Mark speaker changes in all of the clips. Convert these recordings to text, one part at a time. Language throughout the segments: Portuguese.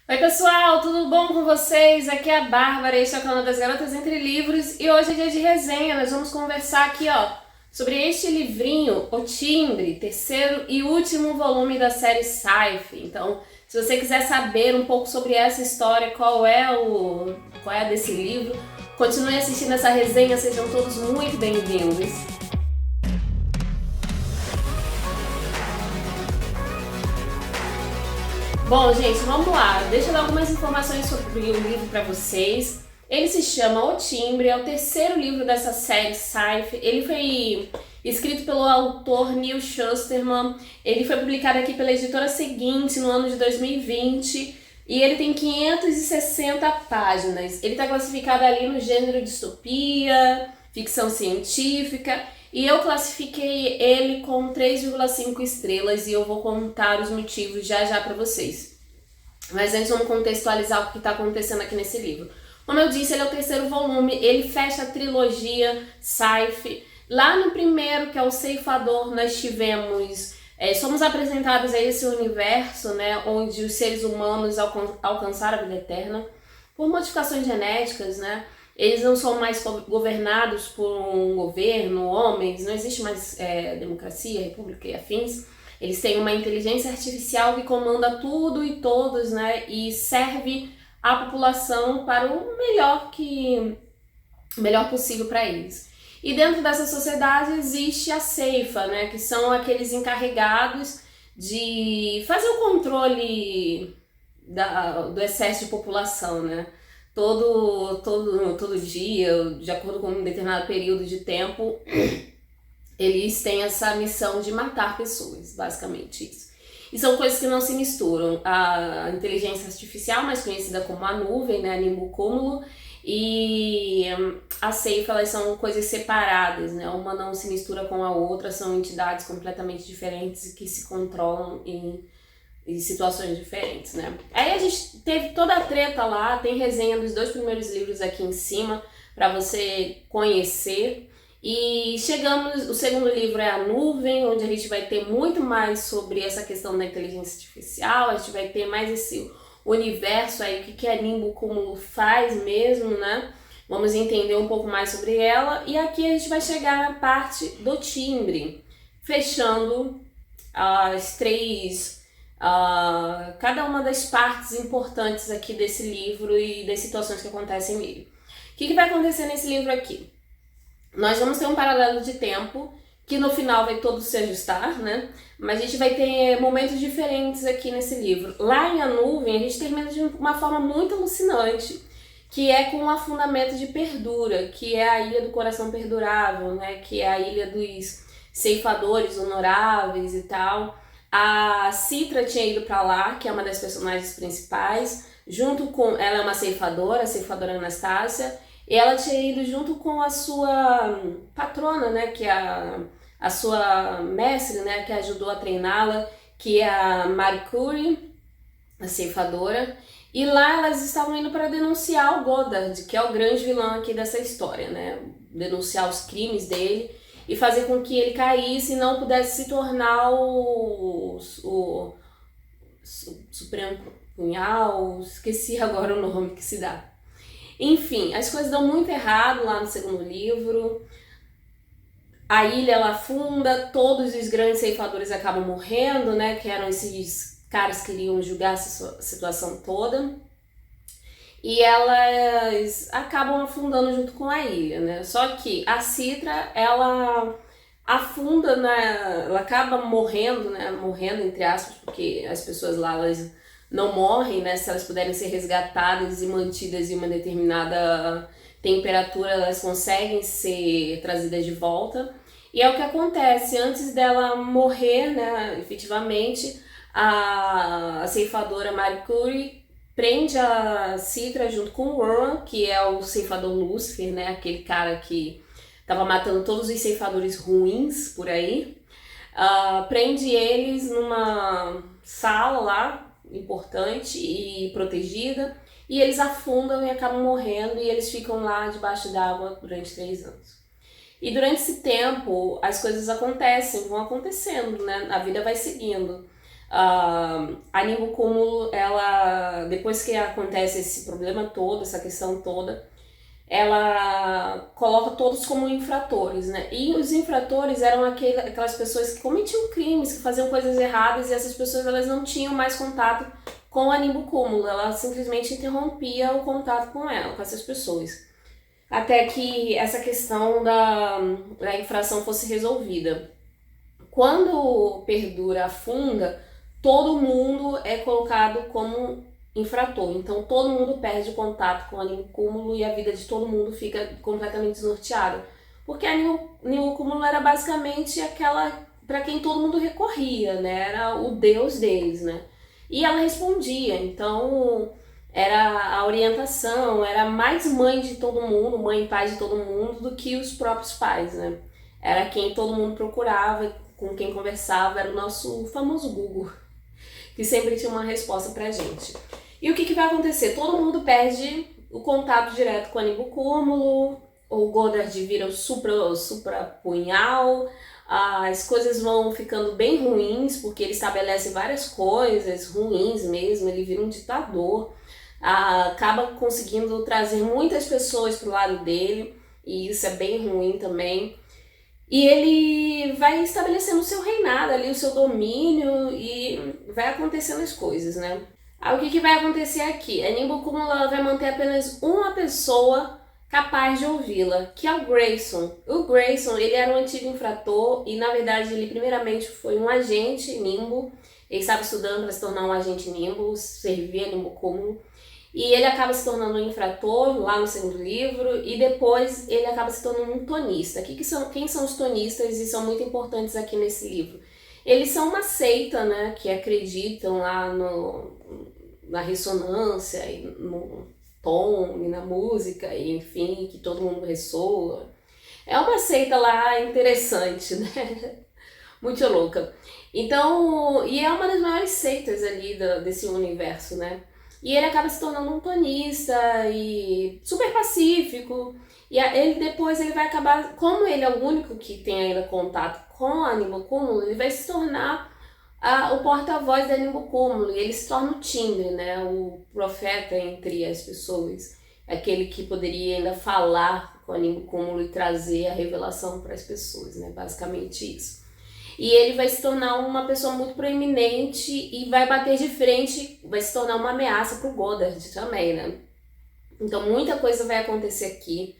Speaker 1: Oi pessoal, tudo bom com vocês? Aqui é a Bárbara, este é o canal das Garotas Entre Livros e hoje é dia de resenha. Nós vamos conversar aqui, sobre este livrinho, O Timbre, terceiro e último volume da série Sci-Fi. Então, se você quiser saber um pouco sobre essa história, qual é desse livro, continue assistindo essa resenha, sejam todos muito bem-vindos. Bom, gente, vamos lá. Deixa eu dar algumas informações sobre o livro para vocês. Ele se chama O Timbre, é o terceiro livro dessa série Sci-Fi. Ele foi escrito pelo autor Neil Shusterman. Ele foi publicado aqui pela editora Seguinte no ano de 2020 e ele tem 560 páginas. Ele está classificado ali no gênero distopia, ficção científica. E eu classifiquei ele com 3,5 estrelas e eu vou contar os motivos já já para vocês. Mas antes vamos contextualizar o que está acontecendo aqui nesse livro. Como eu disse, ele é o terceiro volume, ele fecha a trilogia Sci-Fi. Lá no primeiro, que é o Ceifador, nós somos apresentados a esse universo, né, onde os seres humanos alcançaram a vida eterna por modificações genéticas, né? Eles não são mais governados por um governo, homens, não existe mais democracia, república e afins. Eles têm uma inteligência artificial que comanda tudo e todos, né? E serve a população para o melhor possível para eles. E dentro dessa sociedade existe a ceifa, né? Que são aqueles encarregados de fazer o controle do excesso de população, né? Todo dia, de acordo com um determinado período de tempo, eles têm essa missão de matar pessoas, basicamente isso. E são coisas que não se misturam. A inteligência artificial, mais conhecida como a nuvem, né, nimbocúmulo, e a ceifa, elas são coisas separadas, né? Uma não se mistura com a outra, são entidades completamente diferentes que se controlam em situações diferentes, né? Aí a gente teve toda a treta lá, tem resenha dos 2 primeiros livros aqui em cima para você conhecer. E chegamos, o segundo livro é A Nuvem, onde a gente vai ter muito mais sobre essa questão da inteligência artificial, a gente vai ter mais esse universo aí, o que a Nimbocúmulo faz mesmo, né? Vamos entender um pouco mais sobre ela. E aqui a gente vai chegar na parte do timbre, fechando as cada uma das partes importantes aqui desse livro e das situações que acontecem nele. O que vai acontecer nesse livro aqui? Nós vamos ter um paralelo de tempo, que no final vai todo se ajustar, né? Mas a gente vai ter momentos diferentes aqui nesse livro. Lá em A Nuvem, a gente termina de uma forma muito alucinante, que é com o afundamento de Perdura, que é a Ilha do Coração Perdurável, né? Que é a ilha dos ceifadores honoráveis e tal. A Citra tinha ido para lá, que é uma das personagens principais, junto com... Ela é uma ceifadora, a ceifadora Anastácia, e ela tinha ido junto com a sua patrona, né, que é a sua mestre, né, que ajudou a treiná-la, que é a Marie Curie, a ceifadora, e lá elas estavam indo para denunciar o Goddard, que é o grande vilão aqui dessa história, né, denunciar os crimes dele, e fazer com que ele caísse e não pudesse se tornar o Supremo Punhal, esqueci agora o nome que se dá. Enfim, as coisas dão muito errado lá no segundo livro, a ilha ela afunda, todos os grandes ceifadores acabam morrendo, né, que eram esses caras que iriam julgar essa situação toda. E elas acabam afundando junto com a ilha, né? Só que a Citra, ela afunda, né? Ela acaba morrendo, né? Morrendo, entre aspas, porque as pessoas lá, elas não morrem, né? Se elas puderem ser resgatadas e mantidas em uma determinada temperatura, elas conseguem ser trazidas de volta. E é o que acontece, antes dela morrer, né? Efetivamente, a ceifadora Marie Curie prende a Citra junto com o Rowan, que é o ceifador Lúcifer, né? Aquele cara que estava matando todos os ceifadores ruins por aí. Prende eles numa sala lá, importante e protegida, e eles afundam e acabam morrendo, e eles ficam lá debaixo d'água durante 3 anos. E durante esse tempo, as coisas acontecem, vão acontecendo, né? A vida vai seguindo. A Nimbo Cúmulo, ela, depois que acontece esse problema todo, essa questão toda, ela coloca todos como infratores, né? E os infratores eram aquelas pessoas que cometiam crimes, que faziam coisas erradas, e essas pessoas elas não tinham mais contato com a Nimbo Cúmulo, ela simplesmente interrompia o contato com ela, com essas pessoas. Até que essa questão da infração fosse resolvida. Quando perdura a funda, todo mundo é colocado como infrator. Então todo mundo perde contato com a Nimbo Cúmulo e a vida de todo mundo fica completamente desnorteada. Porque a Nimbo Cúmulo era basicamente aquela para quem todo mundo recorria, né? Era o deus deles, né? E ela respondia, então era a orientação, era mais mãe de todo mundo, mãe e pai de todo mundo do que os próprios pais, né? Era quem todo mundo procurava, com quem conversava, era o nosso famoso Google, que sempre tinha uma resposta pra gente. E o que vai acontecer? Todo mundo perde o contato direto com a Nimbo Cúmulo, o Goddard vira o supra punhal, as coisas vão ficando bem ruins, porque ele estabelece várias coisas ruins mesmo, ele vira um ditador, acaba conseguindo trazer muitas pessoas pro lado dele, e isso é bem ruim também. E ele vai estabelecendo o seu reinado ali, o seu domínio, e vai acontecendo as coisas, né? Aí o que vai acontecer aqui? A Nimbo Cúmulo vai manter apenas uma pessoa capaz de ouvi-la, que é o Grayson. O Grayson, ele era um antigo infrator e, na verdade, ele primeiramente foi um agente Nimbo. Ele estava estudando para se tornar um agente Nimbo, servir a Nimbo Cúmulo. E ele acaba se tornando um infrator lá no segundo livro e depois ele acaba se tornando um tonista. Quem são os tonistas e são muito importantes aqui nesse livro? Eles são uma seita, né, que acreditam lá na ressonância, e no tom e na música, e enfim, que todo mundo ressoa. É uma seita lá interessante, né? Muito louca. Então, e é uma das maiores seitas ali desse universo, né? E ele acaba se tornando um tonista e super pacífico. E ele depois ele vai acabar, como ele é o único que tem ainda contato com a Nimbo Cúmulo, ele vai se tornar o porta-voz da Nimbo Cúmulo. E ele se torna o timbre, né? O profeta entre as pessoas. Aquele que poderia ainda falar com a Nimbo Cúmulo e trazer a revelação para as pessoas, né? Basicamente isso. E ele vai se tornar uma pessoa muito proeminente e vai bater de frente, vai se tornar uma ameaça pro Goddard também, né? Então muita coisa vai acontecer aqui,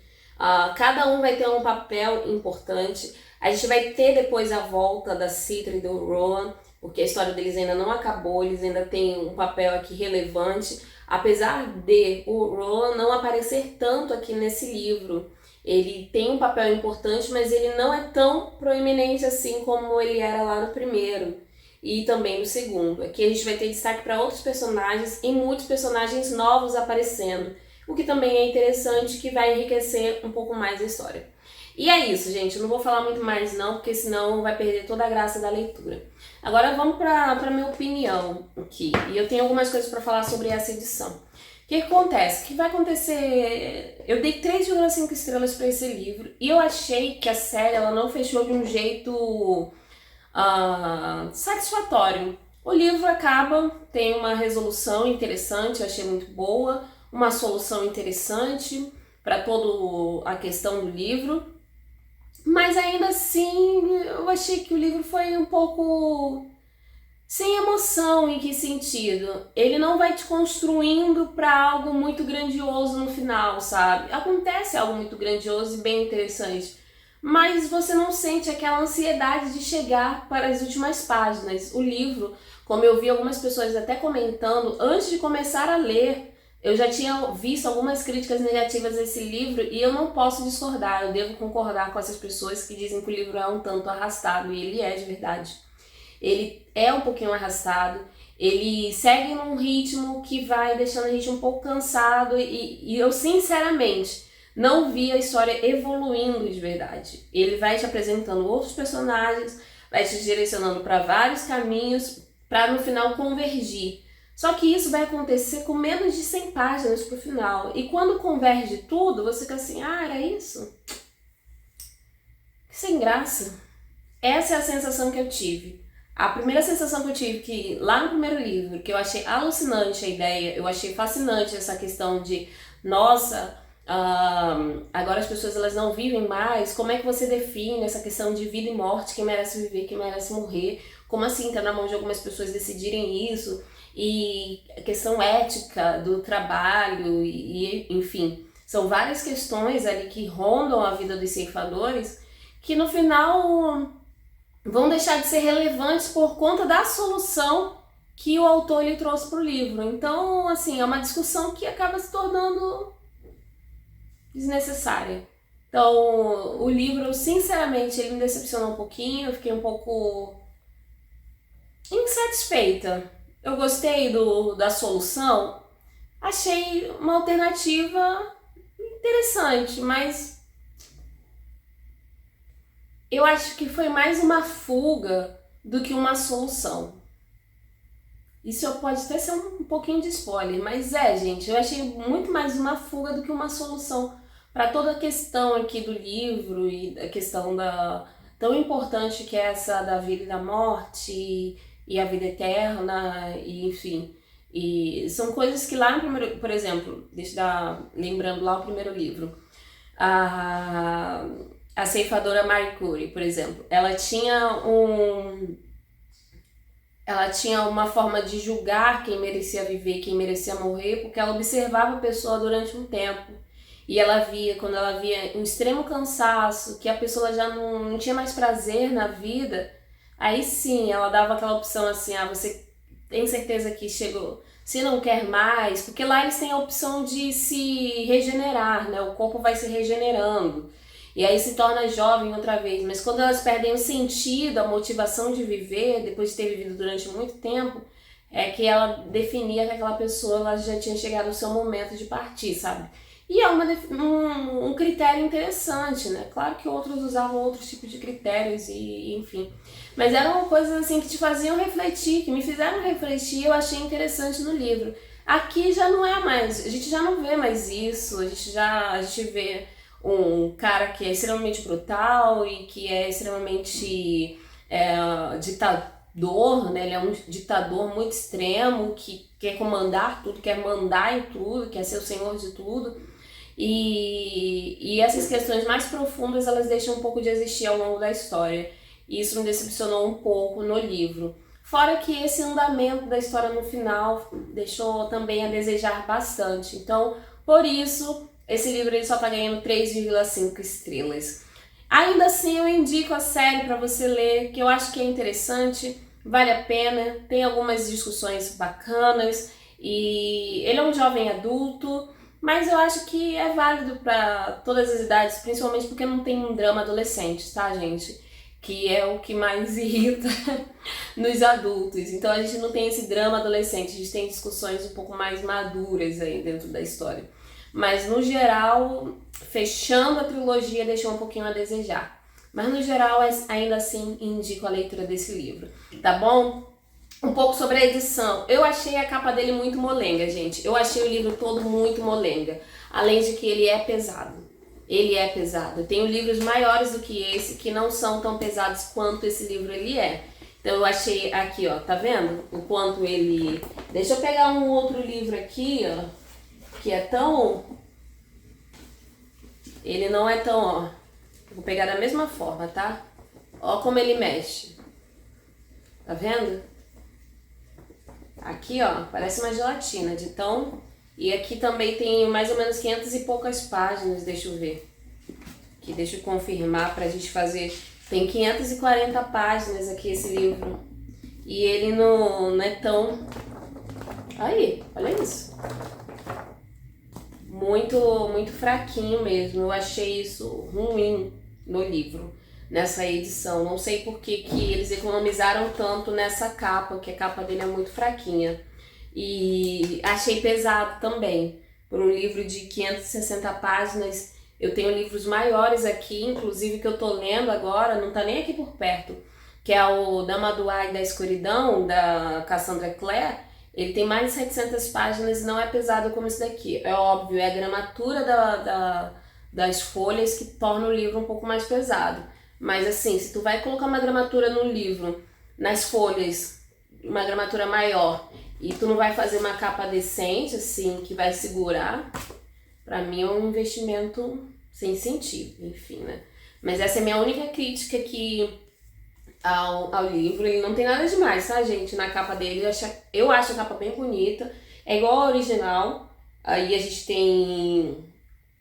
Speaker 1: cada um vai ter um papel importante. A gente vai ter depois a volta da Citra e do Rohan, porque a história deles ainda não acabou, eles ainda têm um papel aqui relevante, apesar de o Rohan não aparecer tanto aqui nesse livro. Ele tem um papel importante, mas ele não é tão proeminente assim como ele era lá no primeiro e também no segundo. Aqui a gente vai ter destaque para outros personagens e muitos personagens novos aparecendo, o que também é interessante, que vai enriquecer um pouco mais a história. E é isso, gente. Eu não vou falar muito mais não, porque senão vai perder toda a graça da leitura. Agora vamos para minha opinião aqui. E eu tenho algumas coisas para falar sobre essa edição. O que acontece? O que vai acontecer? Eu dei 3,5 estrelas para esse livro e eu achei que a série ela não fechou de um jeito satisfatório. O livro acaba, tem uma resolução interessante, eu achei muito boa, uma solução interessante para toda a questão do livro, mas ainda assim eu achei que o livro foi um pouco sem emoção. Em que sentido? Ele não vai te construindo para algo muito grandioso no final, sabe? Acontece algo muito grandioso e bem interessante, mas você não sente aquela ansiedade de chegar para as últimas páginas. O livro, como eu vi algumas pessoas até comentando, antes de começar a ler, eu já tinha visto algumas críticas negativas a esse livro e eu não posso discordar, eu devo concordar com essas pessoas que dizem que o livro é um tanto arrastado, e ele é de verdade. Ele é um pouquinho arrastado, ele segue num ritmo que vai deixando a gente um pouco cansado e eu sinceramente não vi a história evoluindo de verdade. Ele vai te apresentando outros personagens, vai te direcionando para vários caminhos para no final convergir. Só que isso vai acontecer com menos de 100 páginas pro final. E quando converge tudo, você fica assim, era isso? Que sem graça. Essa é a sensação que eu tive. A primeira sensação que eu tive, que lá no primeiro livro, que eu achei alucinante a ideia, eu achei fascinante essa questão de, nossa, agora as pessoas elas não vivem mais, como é que você define essa questão de vida e morte, quem merece viver, quem merece morrer, como assim tá na mão de algumas pessoas decidirem isso, e a questão ética do trabalho, enfim, são várias questões ali que rondam a vida dos ceifadores, que no final vão deixar de ser relevantes por conta da solução que o autor ele trouxe para o livro. Então, assim, é uma discussão que acaba se tornando desnecessária. Então, o livro, sinceramente, ele me decepcionou um pouquinho, eu fiquei um pouco insatisfeita. Eu gostei da solução, achei uma alternativa interessante, mas eu acho que foi mais uma fuga do que uma solução. Isso pode até ser um pouquinho de spoiler, mas gente, eu achei muito mais uma fuga do que uma solução para toda a questão aqui do livro e a questão tão importante que é essa da vida e da morte e a vida eterna, e enfim. E são coisas que lá no primeiro, por exemplo, lembrando lá o primeiro livro, a ceifadora Marie Curie, por exemplo, ela tinha uma forma de julgar quem merecia viver e quem merecia morrer, porque ela observava a pessoa durante um tempo. E ela via, quando ela via um extremo cansaço, que a pessoa já não tinha mais prazer na vida, aí sim, ela dava aquela opção assim, você tem certeza que chegou, se não quer mais, porque lá eles têm a opção de se regenerar, né? O corpo vai se regenerando. E aí se torna jovem outra vez. Mas quando elas perdem o sentido, a motivação de viver, depois de ter vivido durante muito tempo, é que ela definia que aquela pessoa ela já tinha chegado ao seu momento de partir, sabe? E é um critério interessante, né? Claro que outros usavam outros tipos de critérios e enfim. Mas eram coisas assim que te faziam refletir, que me fizeram refletir e eu achei interessante no livro. Aqui já não é mais, a gente já não vê mais isso, a gente vê um cara que é extremamente brutal e que é extremamente ditador, né? Ele é um ditador muito extremo que quer comandar tudo, quer mandar em tudo, quer ser o senhor de tudo. E essas questões mais profundas elas deixam um pouco de existir ao longo da história. E isso me decepcionou um pouco no livro. Fora que esse andamento da história no final deixou também a desejar bastante. Então, por isso, esse livro ele só tá ganhando 3,5 estrelas. Ainda assim, eu indico a série para você ler, que eu acho que é interessante, vale a pena, tem algumas discussões bacanas, e ele é um jovem adulto, mas eu acho que é válido para todas as idades, principalmente porque não tem um drama adolescente, tá, gente? Que é o que mais irrita nos adultos. Então a gente não tem esse drama adolescente, a gente tem discussões um pouco mais maduras aí dentro da história. Mas no geral, fechando a trilogia, deixou um pouquinho a desejar. Mas no geral, ainda assim, indico a leitura desse livro. Tá bom? Um pouco sobre a edição. Eu achei a capa dele muito molenga, gente. Eu achei o livro todo muito molenga. Além de que ele é pesado. Ele é pesado. Eu tenho livros maiores do que esse que não são tão pesados quanto esse livro ele é. Então eu achei aqui, ó, tá vendo? O quanto ele... Deixa eu pegar um outro livro aqui, ó, que é tão... Ele não é tão, ó... Vou pegar da mesma forma, tá? Ó como ele mexe. Tá vendo? Aqui, ó, parece uma gelatina de tão... E aqui também tem mais ou menos 500 e poucas páginas, deixa eu ver. Aqui, deixa eu confirmar pra gente fazer... Tem 540 páginas aqui esse livro. E ele não é tão... Aí, olha isso. Muito, muito fraquinho mesmo. Eu achei isso ruim no livro, nessa edição. Não sei por que eles economizaram tanto nessa capa, que a capa dele é muito fraquinha. E achei pesado também. Por um livro de 560 páginas, eu tenho livros maiores aqui, inclusive que eu tô lendo agora, não tá nem aqui por perto, que é o Dama do Ar e da Escuridão, da Cassandra Clare. Ele tem mais de 700 páginas e não é pesado como esse daqui. É óbvio, é a gramatura das folhas que torna o livro um pouco mais pesado. Mas assim, se tu vai colocar uma gramatura no livro nas folhas uma gramatura maior e tu não vai fazer uma capa decente, assim, que vai segurar, pra mim é um investimento sem sentido, enfim, né? Mas essa é a minha única crítica aqui ao livro. Ele não tem nada demais, tá, gente? Na capa dele, eu acho a capa bem bonita, é igual ao original. Aí a gente tem...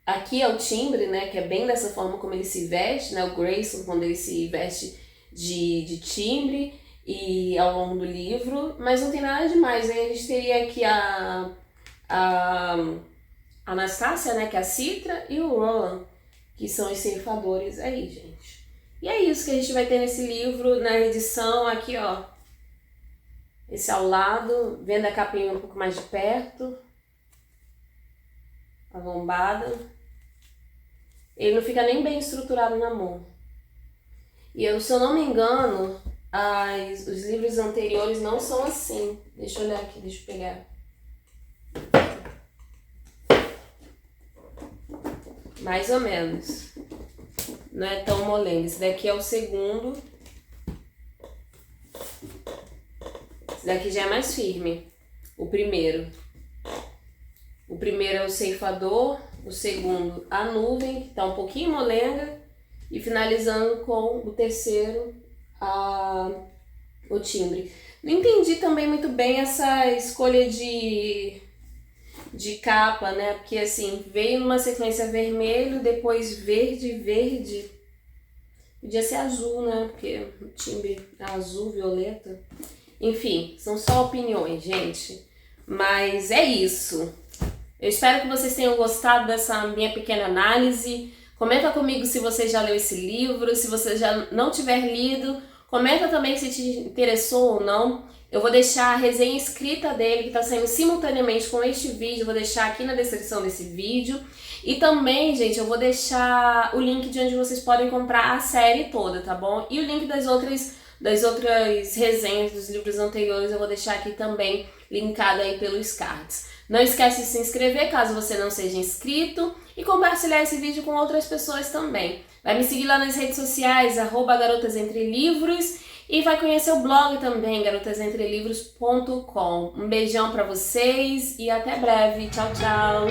Speaker 1: Aqui é o timbre, né, que é bem dessa forma como ele se veste, né, o Grayson, quando ele se veste de timbre e ao longo do livro, mas não tem nada demais. Aí a gente teria aqui a Anastácia, né, que é a Citra, e o Roland, que são os ceifadores aí, gente. E é isso que a gente vai ter nesse livro, na edição aqui, ó. Esse ao lado, vendo a capinha um pouco mais de perto. A lombada. Ele não fica nem bem estruturado na mão. E eu, se eu não me engano, os livros anteriores não são assim. Deixa eu olhar aqui, deixa eu pegar. Mais ou menos. Não é tão molengo. Esse daqui é o segundo. Esse daqui já é mais firme. O primeiro. O primeiro é o ceifador. O segundo, a nuvem, que tá um pouquinho molenga. E finalizando com o terceiro, o timbre. Não entendi também muito bem essa escolha de capa, né? Porque assim, veio numa sequência vermelho, depois verde. Podia ser azul, né? Porque o timbre é azul, violeta. Enfim, são só opiniões, gente. Mas é isso. Eu espero que vocês tenham gostado dessa minha pequena análise. Comenta comigo se você já leu esse livro, se você já não tiver lido. Comenta também se te interessou ou não. Eu vou deixar a resenha escrita dele, que está saindo simultaneamente com este vídeo. Vou deixar aqui na descrição desse vídeo. E também, gente, eu vou deixar o link de onde vocês podem comprar a série toda, tá bom? E o link das outras resenhas dos livros anteriores eu vou deixar aqui também, linkado aí pelos cards. Não esquece de se inscrever caso você não seja inscrito e compartilhar esse vídeo com outras pessoas também. Vai me seguir lá nas redes sociais, @garotasentrelivros, e vai conhecer o blog também, garotasentrelivros.com. Um beijão pra vocês e até breve. Tchau, tchau!